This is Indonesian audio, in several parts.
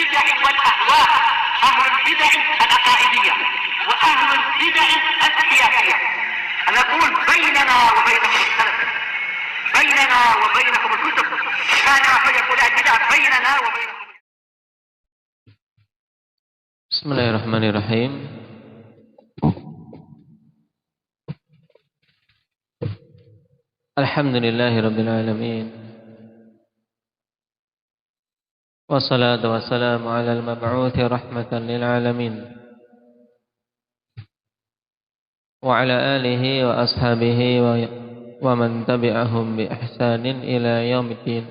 البدع والأهواء، أهل البدع العقائدية وأهل البدع السياسية. نقول بيننا وبينكم السلف، بيننا وبينكم الكتب، كان فيقول البدع بيننا وبينكم. Bismillahirrahmanirrahim. Alhamdulillahirabbil alamin. Wassalatu wassalamu ala al-mab'uuthi rahmatan lil alamin. Wa ala alihi wa ashabihi wa man tabi'ahum bi ihsanin ila yaumiddin.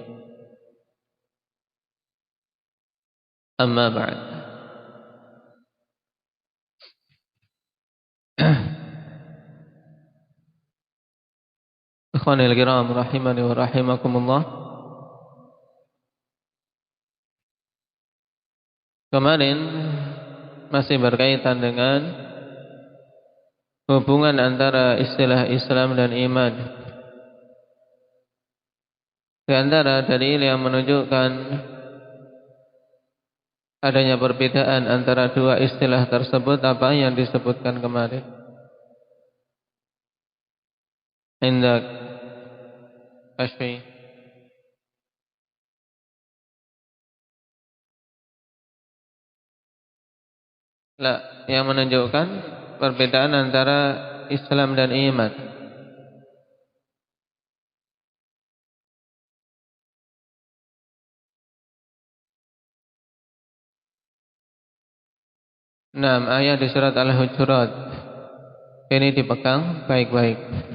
Amma ba'd. Ikhwanil kiram rahimani wa rahimakumullah. Kemarin masih berkaitan dengan hubungan antara istilah Islam dan iman. Di antara dalil yang menunjukkan adanya perbedaan antara dua istilah tersebut apa yang disebutkan kemarin. Indak Kashfi. Yang menunjukkan perbedaan antara Islam dan iman. Ayat di surat Al-Hujurat. Ini dipegang baik-baik.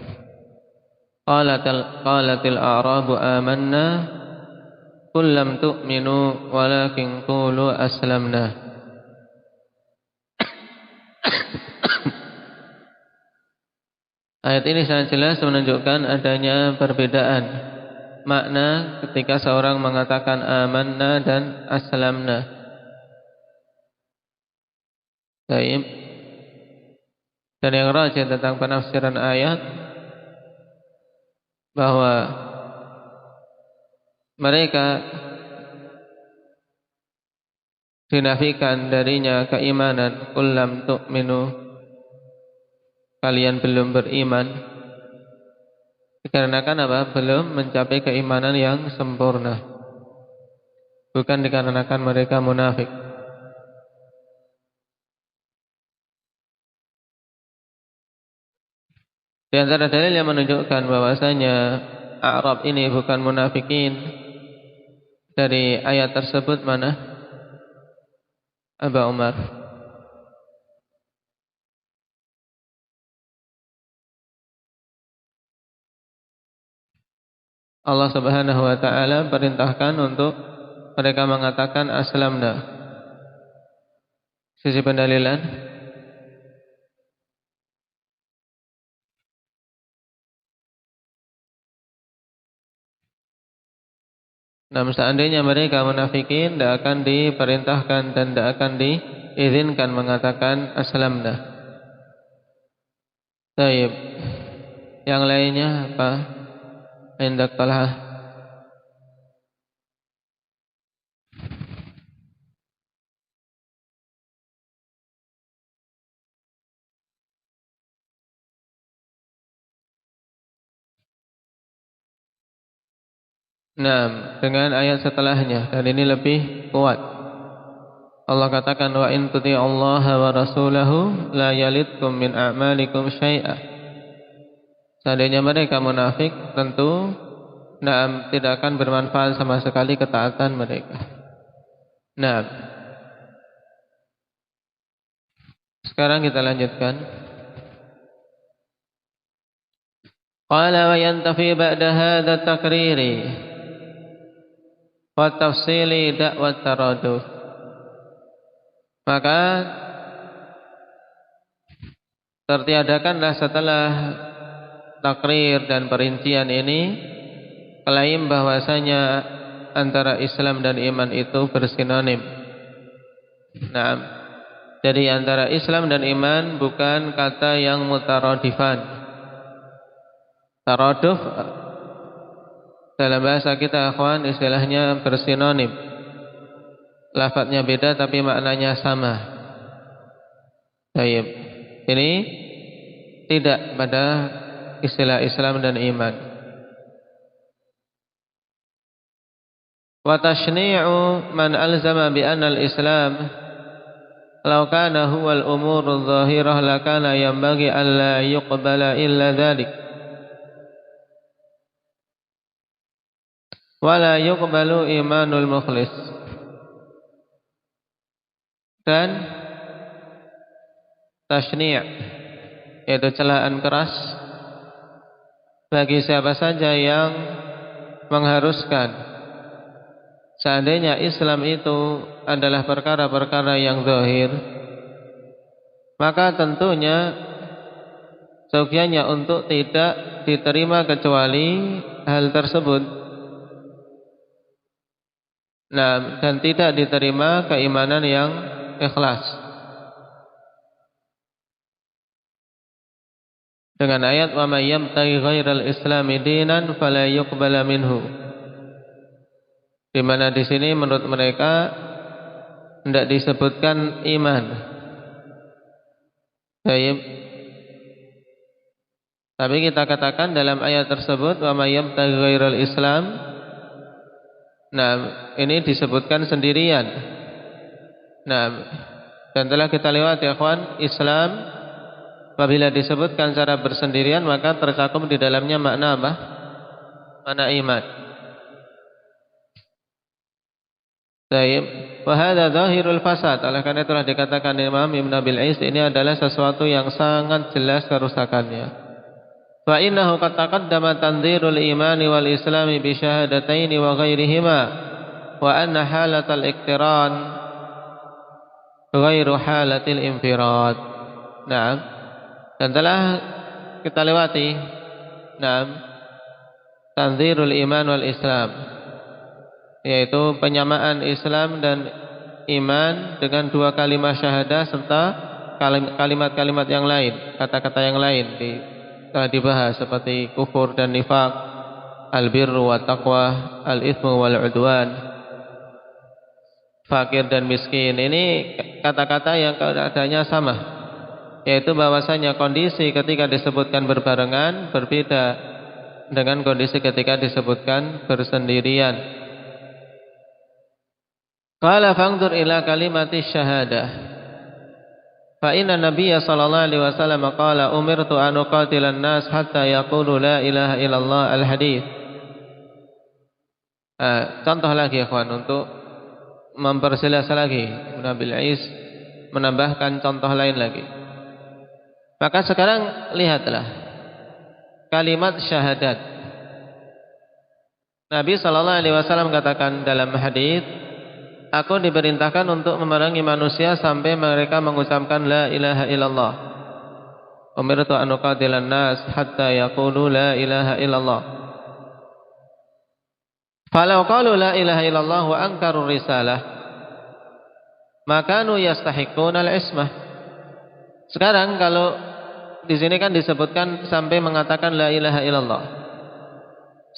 Qalatil a'rabu amanna qul lam tu'minu walakin qulu aslamna. Ayat ini sangat jelas menunjukkan adanya perbedaan makna ketika seorang mengatakan amanna dan aslamna. Baik. Dan yang rajih tentang penafsiran ayat bahwa mereka dinafikan darinya keimanan, qul lam tu'minu, kalian belum beriman, dikarenakan apa? Belum mencapai keimanan yang sempurna, bukan dikarenakan mereka munafik. Di antara dalil yang menunjukkan bahwasanya A'rab ini bukan munafikin dari ayat tersebut mana? Aba Umar. Allah Subhanahu wa taala perintahkan untuk mereka mengatakan aslamna. Sisi pendalilan seandainya mereka munafikin, tidak akan diperintahkan dan tidak akan diizinkan mengatakan aslamna. Baik. Yang lainnya apa? Indak Talha. Dengan ayat setelahnya, dan ini lebih kuat. Allah katakan wa in tuti'ullaha wa rasulahu la yalitkum min a'malikum syai'a. Seandainya mereka munafik, tentu tidak akan bermanfaat sama sekali ketaatan mereka. Sekarang kita lanjutkan. Qala wa yantafi ba'da hadha takriri wa tafsili da'wat taraduf. Maka tertiadakanlah setelah takrir dan perincian ini klaim bahwasanya antara Islam dan iman itu bersinonim. Jadi antara Islam dan iman bukan kata yang mutaradifan. Taraduf dalam bahasa kita akhwan istilahnya bersinonim. lafadznya beda tapi maknanya sama. Baik. Ini tidak pada istilah Islam dan iman. Wa tashni'u man alzama bi anna al-Islam law kana huwa al-umur adh-dhahirah lakana yanbaghi an la yuqbala illa dhalik. Wa la yuqbalu imanul mukhlis. Dan tashni' yaitu celaan keras bagi siapa saja yang mengharuskan seandainya Islam itu adalah perkara-perkara yang zahir, maka tentunya seyogyanya untuk tidak diterima kecuali hal tersebut. Nah, dan tidak diterima keimanan yang ikhlas. Dengan ayat wa may yabtaghi ghairal islami dinan fala yuqbala minhu. Di mana di sini menurut mereka tidak disebutkan iman. Baik. Tapi kita katakan dalam ayat tersebut wa may yabtaghi ghairal islam. Nah, ini disebutkan sendirian. Nah, dan telah kita lewati ya kawan, Islam apabila disebutkan secara bersendirian maka tercakup di dalamnya makna apa? Makna iman. Baik, wa hadza zahirul fasad. Oleh karena itulah dikatakan Imam Ibn Abil Is ini adalah sesuatu yang sangat jelas kerusakannya. Fa innahu qad taqaddama tanzirul imani wal islami bi syahadataini wa ghairihima wa anna halatal iqtiran ghairu halatil infirad. Naam. Dan telah kita lewati naam tanzirul iman wal islam, yaitu penyamaan Islam dan iman dengan dua kalimat syahadah serta kalimat-kalimat yang lain, kata-kata yang lain telah dibahas seperti kufur dan nifaq, al-birru wa taqwa, al-ithmu wal udwan, fakir dan miskin. Ini kata-kata yang keadaannya sama, yaitu bahwasanya kondisi ketika disebutkan berbarengan berbeda dengan kondisi ketika disebutkan bersendirian. Qala fangdur ila kalimati syahadah. Fa inna Nabiyya sallallahu alaihi wasallam qala umirtu an uqatilan nas hatta yaqulu la ilaha illallah al-hadits. Contoh lagi ya kawan untuk memperjelas lagi. Ibnu Abil Is menambahkan contoh lain lagi. Maka sekarang lihatlah kalimat syahadat. Nabi sallallahu alaihi wasallam katakan dalam hadis, aku diperintahkan untuk memerangi manusia sampai mereka mengucapkan la ilaha illallah. Umirtu an uqatilan nas hatta yaqulu la ilaha illallah. Falau qalu la ilaha illallah wa ankaru risalah, makanu yastahiquna al-ismah. Sekarang kalau di sini kan disebutkan sampai mengatakan la ilaha illallah.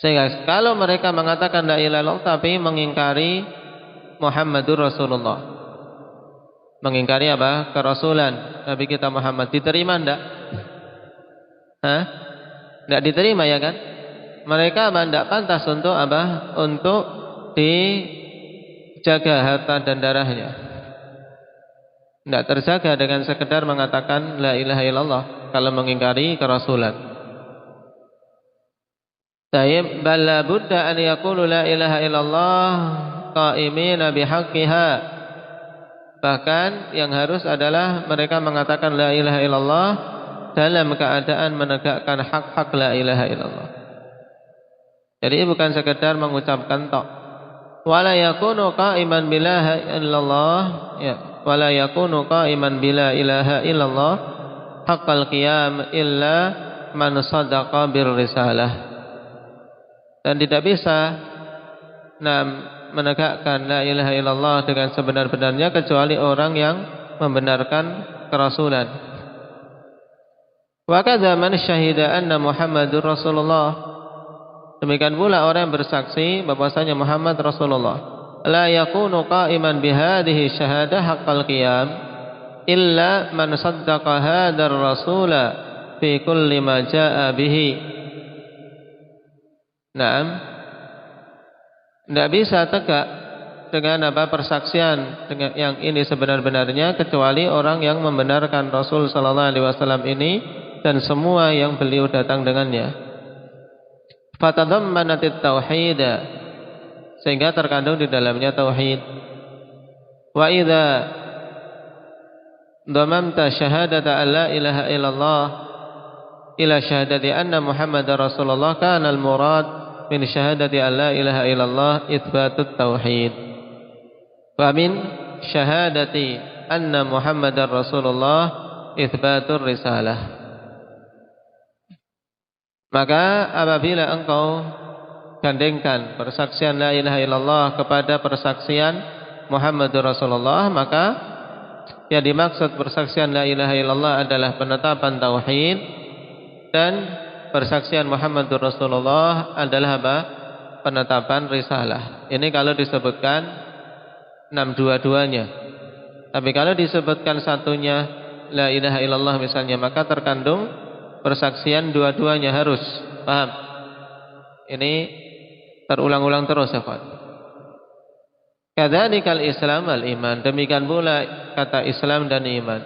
Sehingga kalau mereka mengatakan la ilaha illallah tapi mengingkari Muhammadur Rasulullah, mengingkari apa? Kerasulan Nabi kita Muhammad, diterima enggak? Enggak diterima ya kan? Mereka enggak pantas untuk apa? Untuk dijaga harta dan darahnya. Enggak terjaga dengan sekedar mengatakan la ilaha illallah kalau mengingkari kerasulan. Tayyib bal la budda an yaqulu la ilaha illallah qaimina bihaqqiha. Bahkan yang harus adalah mereka mengatakan la ilaha illallah dalam keadaan menegakkan hak-hak la ilaha illallah. Jadi bukan sekedar mengucapkan tok. Wala yakunu qaiman bila illallah, ya, wala yakunu qaiman bila ilaha illallah haqqal qiyam illa man sadaqa bir risalah. Dan tidak bisa menegakkan la ilaha illallah dengan sebenar-benarnya kecuali orang yang membenarkan kerasulan. Wa kadza man syahida anna Muhammadur Rasulullah. Demikian pula orang yang bersaksi bahwasanya Muhammad Rasulullah. la yakunu qa'iman bihadhihi syahadah haqqal qiyam illa man saddaqa hadar rasula fi kulli ma jaa bihi. Naam, tidak bisa tegak dengan persaksian dengan yang ini sebenar-benarnya kecuali orang yang membenarkan Rasul sallallahu alaihi wasallam ini dan semua yang beliau datang dengannya. Fatadammanat tauhid, sehingga terkandung di dalamnya tauhid. Wa idza damamta syahadata an la ilaha illallah ila syahadati anna Muhammadar Rasulullah kana al-murad min syahadati an la ilaha illallah itsbatut tauhid. Wa min syahadati anna Muhammadar Rasulullah itsbatur risalah. Maka apabila engkau gandengkan persaksian la ilaha illallah kepada persaksian Muhammadur Rasulullah, maka yang dimaksud persaksian la ilaha illallah adalah penetapan tauhid, dan persaksian Muhammadur Rasulullah adalah penetapan risalah. Ini kalau disebutkan dua-duanya. Tapi kalau disebutkan satunya la ilaha illallah misalnya, maka terkandung persaksian dua-duanya harus. Paham? Ini terulang-ulang terus ya Pak. Kadzalikal Islam wal iman, demikian pula kata Islam dan iman.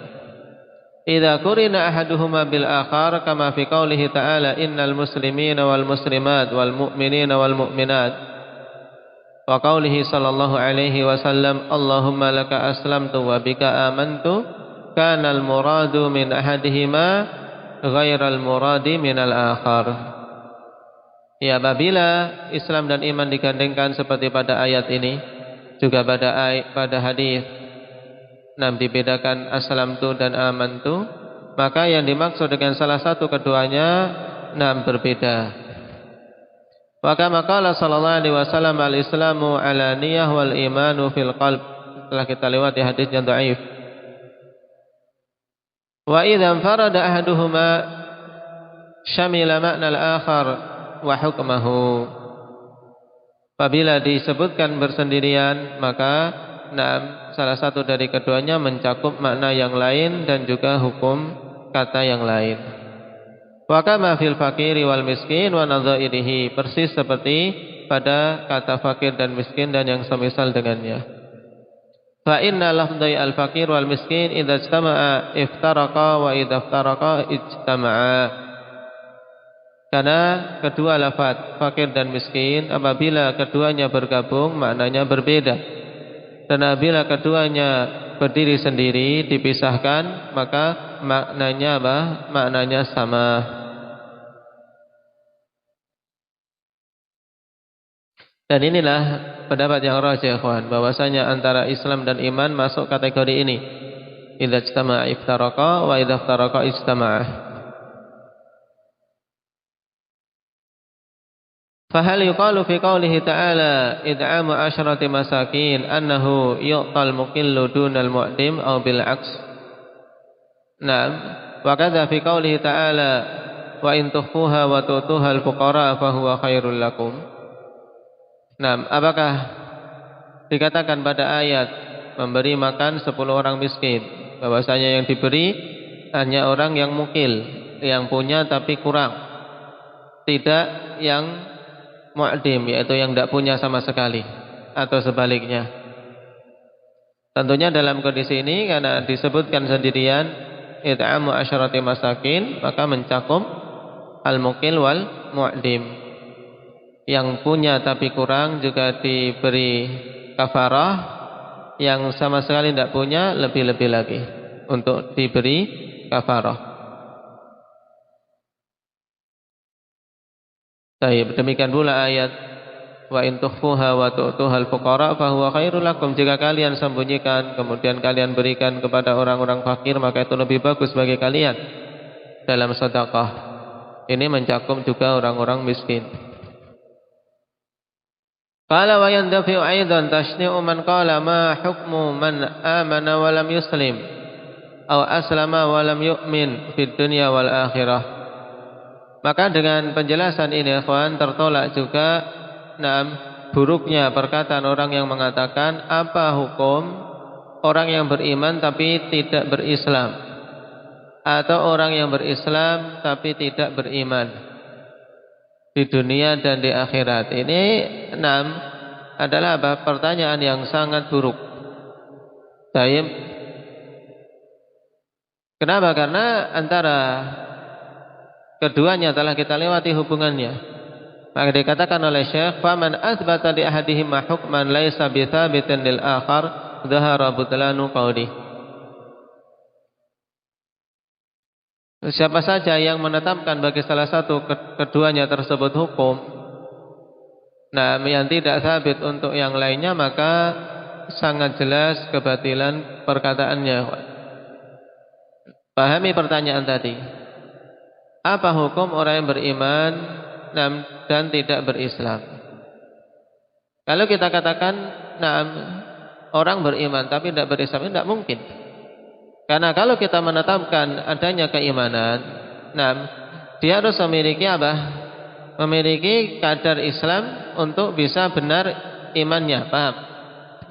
Idza qurina ahaduhuma bil akhar kama fi qoulihi ta'ala innal muslimina wal muslimat wal mu'minina wal mu'minat wa qoulihi sallallahu alaihi wasallam Allahumma laka aslamtu wa bika amantu kana al muradu min ahadihima ghairal muradi minal akhar. Ya, apabila Islam dan iman digandengkan seperti pada ayat ini, juga pada hadis, dibedakan aslamtu dan amantu, maka yang dimaksud dengan salah satu keduanya berbeda. Wa kama qala sallallahu alaihi wasallam al-islamu alaniyah wal imanu fil qalb. Telah kita lewati hadis yang dhaif. Wa idza farada ahaduhuma syamila makna al-akhar wa hukmahu. Apabila disebutkan bersendirian, maka salah satu dari keduanya mencakup makna yang lain dan juga hukum kata yang lain. Wa kama fil fakiri wal miskin wa nadzairihi, persis seperti pada kata fakir dan miskin dan yang semisal dengannya. Fa inna lafdai al fakir wal miskin idza ijtama'a iftaraqa wa idza iftaraqa ijtama'a. Karena kedua lafaz fakir dan miskin apabila keduanya bergabung maknanya berbeda. Dan apabila keduanya berdiri sendiri dipisahkan maka maknanya apa? Maknanya sama. Dan inilah pendapat yang rajih ikhwan, bahwasanya antara Islam dan iman masuk kategori ini. Idza ijtama'a iftaraqa wa idza iftaraqa ijtama'a. Fahal yuqalu fi qoulihi ta'ala id'amu asyrati masakin annahu yu'tal muqillu dunal mu'dim aw bil 'aks. Naam, wa kadza fi qoulihi ta'ala wa in tukhfuha wa tu'tuha al fuqara fa huwa khairul lakum. Naam, apakah dikatakan pada ayat memberi makan 10 orang miskin bahwasanya yang diberi hanya orang yang mukil, yang punya tapi kurang, tidak yang mu'dim, yaitu yang tidak punya sama sekali, atau sebaliknya. Tentunya dalam kondisi ini karena disebutkan sendirian it'amu asyrati masakin, maka mencakup al-muqil wal mu'dim. Yang punya tapi kurang juga diberi kafarah, yang sama sekali tidak punya lebih-lebih lagi untuk diberi kafarah. Baik, demikian pula ayat wa in tukhfuha wa tu'tuha al-fuqara fa huwa khairul lakum. Jika kalian sembunyikan kemudian kalian berikan kepada orang-orang fakir, maka itu lebih bagus bagi kalian dalam sedekah. Ini mencakup juga orang-orang miskin. Qala wa yandafi'u aidan tashni'u man qala ma hukmu man amana wa lam yuslim aw aslama wa lam yu'min fid dunya wal akhirah. Maka dengan penjelasan ini ikhwan tertolak juga buruknya perkataan orang yang mengatakan, apa hukum orang yang beriman tapi tidak berislam, atau orang yang berislam tapi tidak beriman di dunia dan di akhirat. Ini adalah pertanyaan yang sangat buruk. Baik. Kenapa? Karena antara keduanya telah kita lewati hubungannya. Maka dikatakan oleh Syekh, "Faman athbata li ahadihima hukman laisa bithabitin lil akhar, dhahara butlanu qawli." Siapa saja yang menetapkan bagi salah satu keduanya tersebut hukum, yang tidak sabit untuk yang lainnya, maka sangat jelas kebatilan perkataannya. Pahami pertanyaan tadi. Apa hukum orang yang beriman dan tidak berislam? Kalau kita katakan orang beriman tapi tidak berislam, tidak mungkin. Karena kalau kita menetapkan adanya keimanan, dia harus memiliki apa? Memiliki kadar Islam untuk bisa benar imannya. Paham?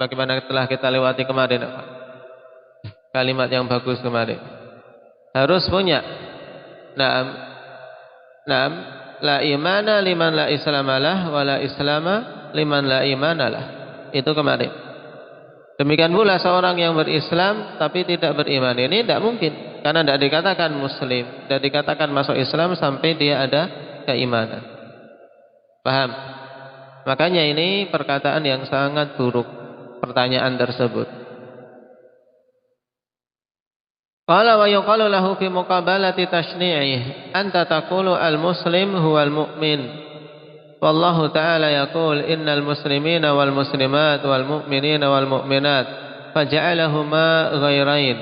Bagaimana telah kita lewati kemarin, kalimat yang bagus kemarin. Harus punya la imana liman la islamalah wa la islama liman la imanalah. Itu kemarin. Demikian pula seorang yang berislam tapi tidak beriman, ini tidak mungkin, karena tidak dikatakan muslim, tidak dikatakan masuk Islam sampai dia ada keimanan. Paham? Makanya ini perkataan yang sangat buruk, pertanyaan tersebut. Qala wa yuqalu lahu fi muqabalati tashni'ih anta taqulu al-muslim huwal mu'min. Wallahu ta'ala yaqul innal muslimina wal muslimat wal mu'minina wal mu'minat faja'alahuma ghairain.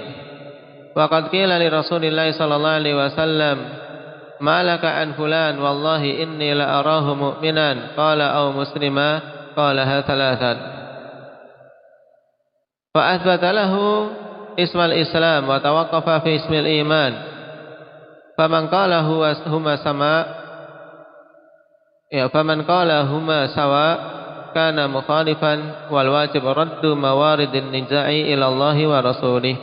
Wa qad qila li Rasulillah sallallahu alaihi wasallam ma laka an fulan wallahi inni la arahu mu'minan qala aw muslima qalaha thalathan. Fa athbata lahu ismal Islam wa tawaqqafa fi ismil iman. Faman qala huma sawa kana mukhalifan wal wajib raddu mawaridin nizai ila Allah wa rasulih.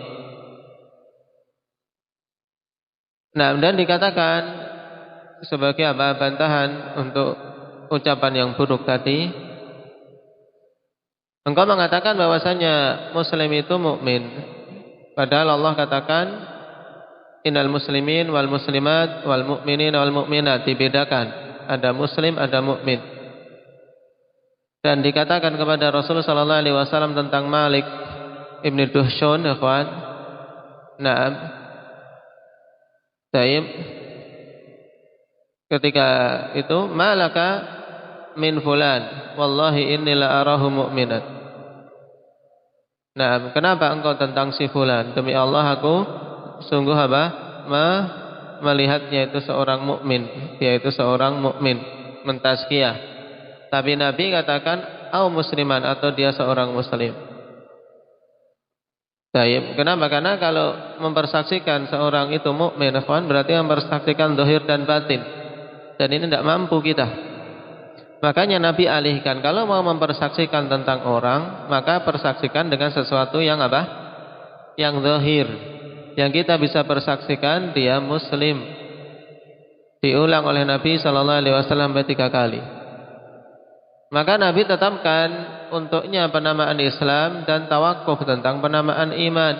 Dan dikatakan sebagai bantahan untuk ucapan yang buruk tadi, engkau mengatakan bahwasanya muslim itu mukmin. Padahal Allah katakan innal muslimin wal muslimat wal mu'minin wal mu'minat, dibedakan, ada muslim, ada mukmin. Dan dikatakan kepada Rasul sallallahu alaihi wasallam tentang Malik Ibn Duhshun, ikhwan. Taib. Ketika itu malaka min fulan wallahi inni la arahu mu'minan. Kenapa engkau tentang si fulan? Demi Allah aku sungguh melihatnya itu seorang mukmin, dia itu seorang mukmin, mentazkiyah. Tapi Nabi katakan au musliman, atau dia seorang muslim. Baik, kenapa? Karena kalau mempersaksikan seorang itu mukmin, berarti mempersaksikan zahir dan batin. Dan ini tidak mampu kita. Makanya Nabi alihkan, kalau mau mempersaksikan tentang orang, maka persaksikan dengan sesuatu yang apa? Yang zahir. Yang kita bisa persaksikan dia muslim. Diulang oleh Nabi sallallahu alaihi wasallam 3 kali. Maka Nabi tetapkan untuknya penamaan Islam dan tawakuf tentang penamaan iman.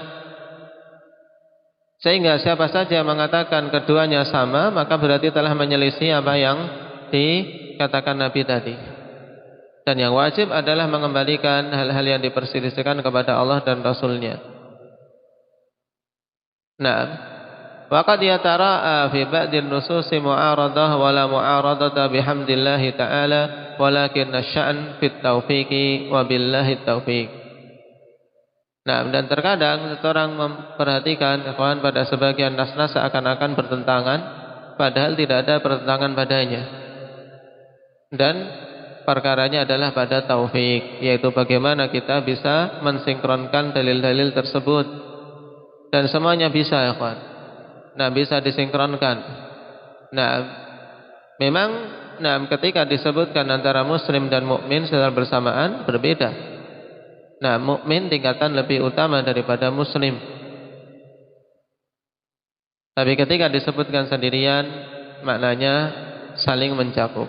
Sehingga siapa saja mengatakan keduanya sama, maka berarti telah menyelisih apa yang dikatakan Nabi tadi. Dan yang wajib adalah mengembalikan hal-hal yang diperselisihkan kepada Allah dan Rasulnya. Waqad yatara'a fi ba'din nususi mu'aradah wa la mu'aradata bihamdillahi ta'ala walakin asy-sya'n fit taufiqi wa billahi taufiq. Dan terkadang seseorang memperhatikan pada sebagian nas-nas seakan-akan bertentangan, padahal tidak ada pertentangan padanya. Dan perkaranya adalah pada taufik, yaitu bagaimana kita bisa mensinkronkan dalil-dalil tersebut. Dan semuanya bisa, ya kawan. Bisa disinkronkan. Memang nah ketika disebutkan antara muslim dan mukmin secara bersamaan berbeda. Nah, mukmin tingkatan lebih utama daripada muslim. Tapi ketika disebutkan sendirian, maknanya saling mencakup.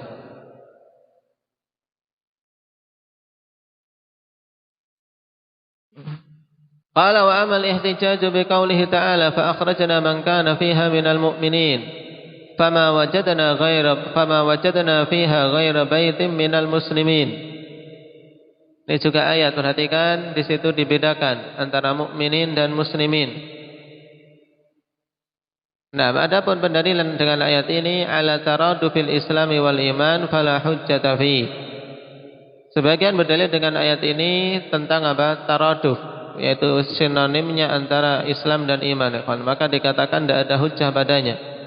Qala wa amal ihtijaj bi qoulihi ta'ala fa akhrajna man kana fiha minal mu'minin fama wajadna fiha ghaira baitin minal muslimin. Ini juga ayat, perhatikan di situ dibedakan antara mukminin dan muslimin. Nah, adapun pendalilan dengan ayat ini ala taradufil islami wal iman fala hujjata fi. Sebagian berdalil dengan ayat ini tentang apa? Taraduf, yaitu sinonimnya antara Islam dan iman. Maka dikatakan tidak ada hujjah padanya.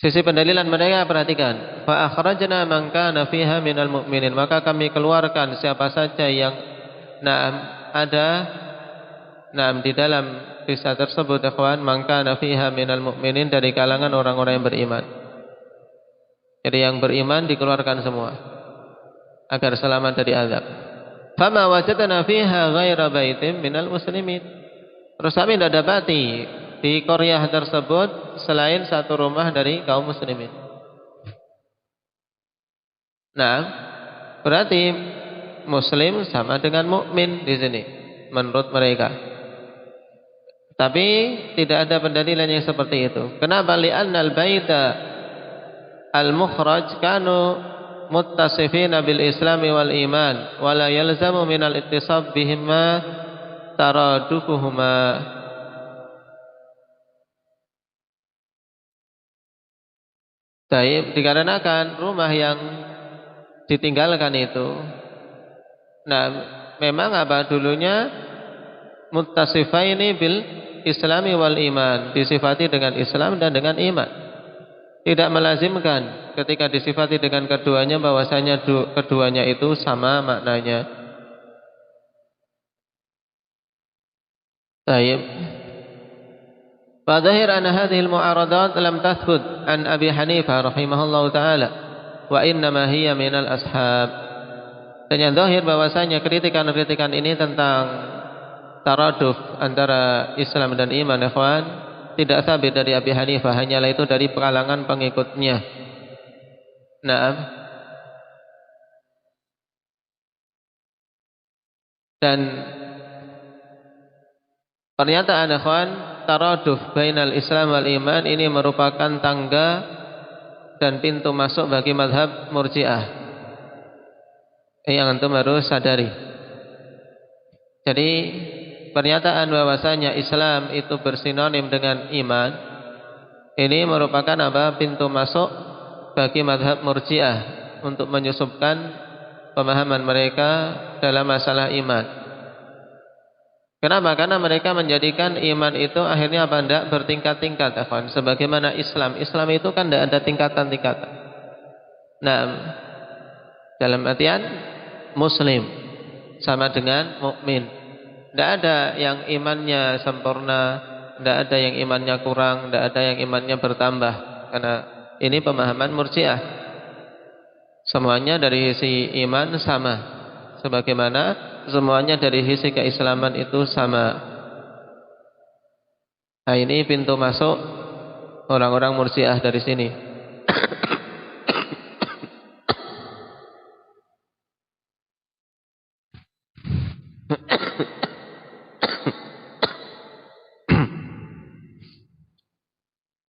Sisi pendalilan mereka, perhatikan. Fa akhrajna man kana fiha minal mu'minin. Maka kami keluarkan siapa saja yang ada di dalam kisah tersebut, ikhwan, man kana fiha minal mu'minin, dari kalangan orang-orang yang beriman. Jadi yang beriman dikeluarkan semua agar selamat dari azab. Fama wajadna fiha ghaira baitin minal muslimin. Terus kami tidak dapati di Korea tersebut selain satu rumah dari kaum muslimin. Nah, berarti muslim sama dengan mukmin di sini menurut mereka. Tapi tidak ada pendalilan yang seperti itu. Kenapa? Li'annal baita al-mukhraj kanu muttasifina bil islami wal iman wa la yalzamu minal ittisab bihima taradufuhuma. Baik, dikarenakan rumah yang ditinggalkan itu, nah memang apa dulunya muttasifaini bil islami wal iman, disifati dengan Islam dan dengan iman. Tidak melazimkan ketika disifati dengan keduanya bahwasanya keduanya itu sama maknanya. Baik. Fadhahir anna hadhihi al-mu'aradat lam tathbut an Abi Hanifah rahimahullahu taala wa innama hiya minal ashab. Dan yang zahir bahwasanya kritikan-kritikan ini tentang taraduf antara Islam dan iman, ikhwan, tidak sabit dari Abi Hanifah, hanyalah itu dari kalangan pengikutnya. Naam. Dan pernyataan, ikhwan, taraduf bainal Islam wal iman ini merupakan tangga dan pintu masuk bagi mazhab Murji'ah. Yang antum harus sadari. Jadi pernyataan bahwasanya Islam itu bersinonim dengan iman ini merupakan apa? Pintu masuk bagi mazhab Murji'ah untuk menyusupkan pemahaman mereka dalam masalah iman. Kenapa? Karena mereka menjadikan iman itu akhirnya apa? Tidak bertingkat-tingkat, ikhwan. Sebagaimana Islam. Islam itu kan tidak ada tingkatan-tingkatan. Nah, dalam artian Muslim sama dengan mukmin. Tidak ada yang imannya sempurna, tidak ada yang imannya kurang, tidak ada yang imannya bertambah. Karena ini pemahaman Murji'ah. Semuanya dari sisi iman sama, sebagaimana semuanya dari sisi keislaman itu sama. Nah, ini pintu masuk orang-orang Murji'ah dari sini.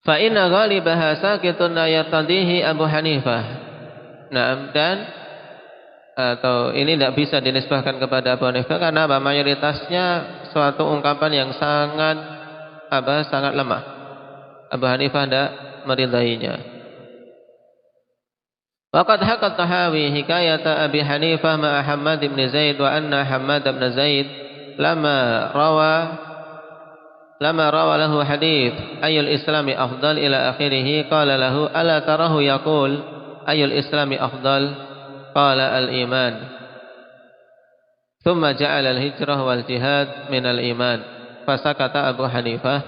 Fa inna ghalibaha sakitun ayatadihi Abu Hanifah. Nah, dan atau ini tidak bisa dinisbahkan kepada Abu Hanifah karena mayoritasnya suatu ungkapan yang sangat lemah. Abu Hanifah tidak meridainya. Waqad haqqat Tahawi hikayata Abi Hanifah ma'a Hammad ibn Zaid wa anna Hammad ibn Zaid lama rawa lahu hadith ayyul islami afdal ila akhirih qala lahu ala tarahu yaqul ayyul islami afdal qala al-iman thumma ja'ala al-hijrah wal jihad min al-iman fasakata Abu Hanifah.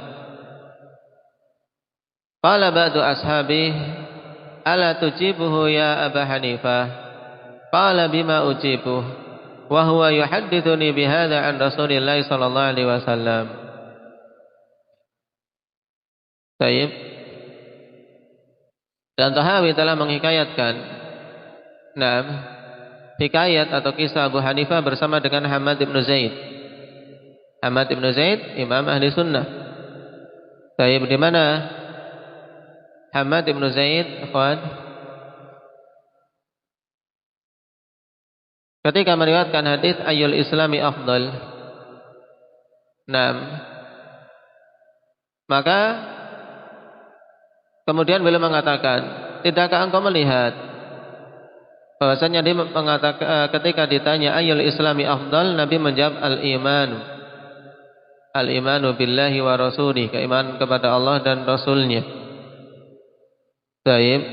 Qala ba'du ashabi ala tujibuhu ya Aba Hanifah? Qala bima ujibuh wa huwa yuhaddithuni bihadza an Rasulillah sallallahu alaihi wasallam. Baik. Dan Tahawi telah menghikayatkan hikayat atau kisah Abu Hanifah bersama dengan Hamad ibn Zaid. Hamad ibn Zaid imam ahli sunnah. Baik, di mana Hamad ibn Zaid, ikhwan, ketika meriwayatkan hadis ayyul islami afdal. Maka kemudian beliau mengatakan, tidakkah engkau melihat bahwasanya dia mengatakan ketika ditanya ayyul islami afdal, Nabi menjawab al-imanu billahi wa rasulih, keimanan kepada Allah dan Rasulnya. Baik.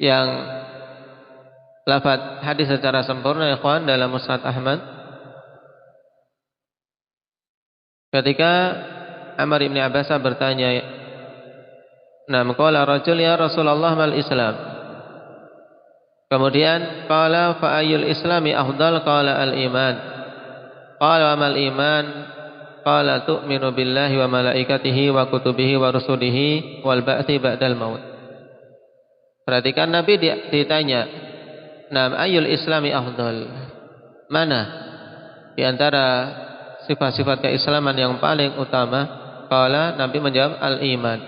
Yang lafaz hadis secara sempurna ikhwan dalam Musnad Ahmad, ketika Amr ibn Abbas bertanya, qala rajul ya Rasulullah mal Islam. Kemudian qala fa ayyul islami afdal, qala al iman. Qala mal iman? Qala tu'minu billahi wa malaikatihi wa kutubihi wa rusulihi wal ba'tsi ba'dal maut. Perhatikan, Nabi ditanya, ayyul islami afdal? Mana di antara sifat-sifat keislaman yang paling utama? Qala, Nabi menjawab al-iman.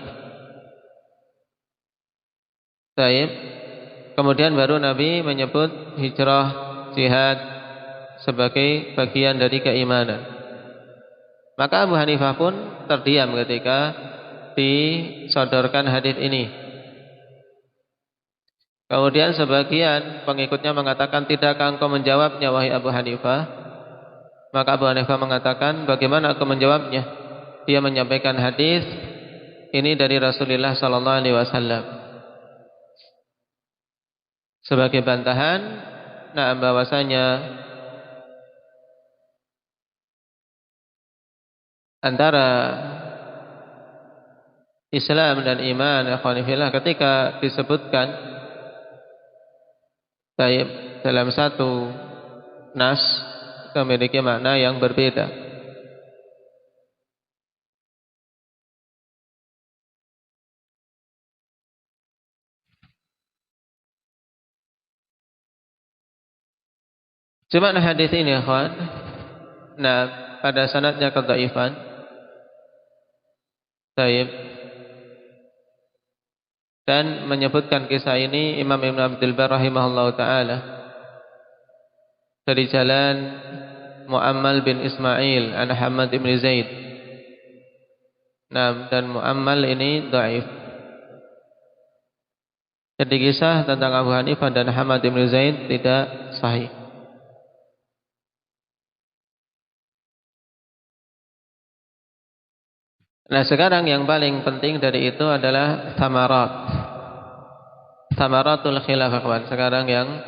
Baik. Kemudian baru Nabi menyebut hijrah, jihad sebagai bagian dari keimanan. Maka Abu Hanifah pun terdiam ketika disodorkan hadis ini. Kemudian sebagian pengikutnya mengatakan, tidakkah engkau menjawabnya wahai Abu Hanifah? Maka Abu Hanifah mengatakan, bagaimana aku menjawabnya? Dia menyampaikan hadis ini dari Rasulullah sallallahu alaihi wasallam. Sebagai bantahan, bahwasanya antara Islam dan iman, ikhwan fillah, ketika disebutkan baik dalam satu nas, memiliki makna yang berbeda. Cuma hadis ini, ikhwan, pada sanadnya kedhaifan. Baik. Dan menyebutkan kisah ini Imam Ibn Abdul Bar rahimahullahu ta'ala dari jalan Mu'ammal bin Ismail an Hamad ibn Zaid. Dan Mu'ammal ini dhaif. Jadi kisah tentang Abu Hanifah dan Hamad ibn Zaid tidak sahih. Sekarang yang paling penting dari itu adalah Thamaratul khilaf, kawan. Sekarang yang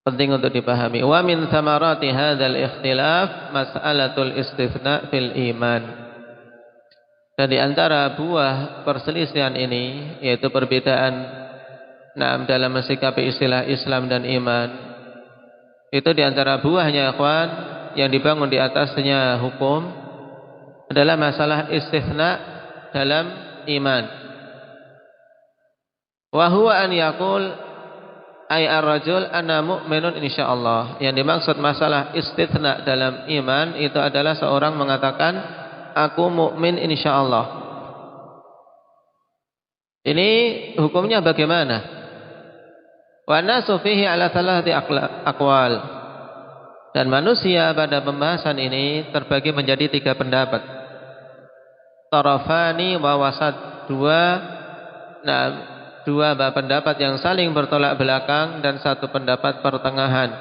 penting untuk dipahami. Wa min thamarati hadzal ikhtilaf mas'alatul istitsna fil iman. Dan di antara buah perselisihan ini, yaitu perbedaan dalam mensikapi istilah Islam dan iman. Itu di antara buahnya, kawan, yang dibangun di atasnya hukum adalah masalah istitsna dalam iman. Wa huwa an yaqul ay ar-rajul ana mu'minun insyaallah. Yang dimaksud masalah istitsna dalam iman itu adalah seorang mengatakan aku mukmin insyaallah. Ini hukumnya bagaimana? Wa nasu fihi ala thalathati aqwal. Dan manusia pada pembahasan ini terbagi menjadi 3 pendapat. Tarafani wa wasat, dua pendapat yang saling bertolak belakang dan 1 pendapat pertengahan.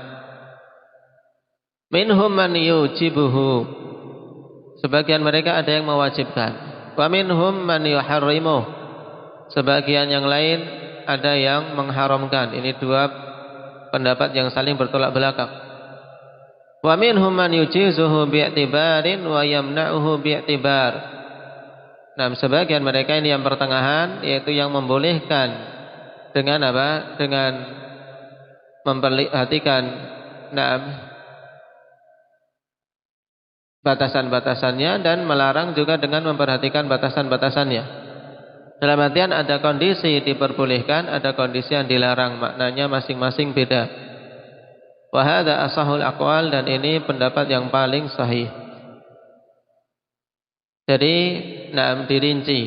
Minhum man yujibuhu, sebagian mereka ada yang mewajibkan. Wa minhum man yuharrimuh, sebagian yang lain ada yang mengharamkan. Ini 2 pendapat yang saling bertolak belakang. Wa minhum man yujizuhu bi'tibarin wa yamna'uhu bi'tibar. Nah, sebagian mereka ini yang pertengahan, yaitu yang membolehkan dengan apa? Dengan memperhatikan batasan-batasannya, dan melarang juga dengan memperhatikan batasan-batasannya. Dalam artian ada kondisi diperbolehkan, ada kondisi yang dilarang, maknanya masing-masing beda. Wa hadza ashahul aqwal, dan ini pendapat yang paling sahih. Jadi, dirinci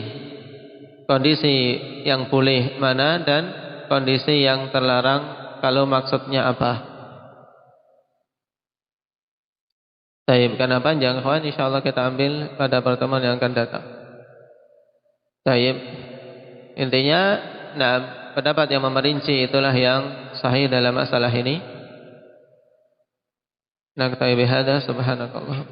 kondisi yang boleh mana dan kondisi yang terlarang kalau maksudnya apa. Baik, karena panjang kawan, insyaallah kita ambil pada pertemuan yang akan datang. Baik. Intinya, pendapat yang memerinci itulah yang sahih dalam masalah ini. Naktabi bihadza, subhanakallah.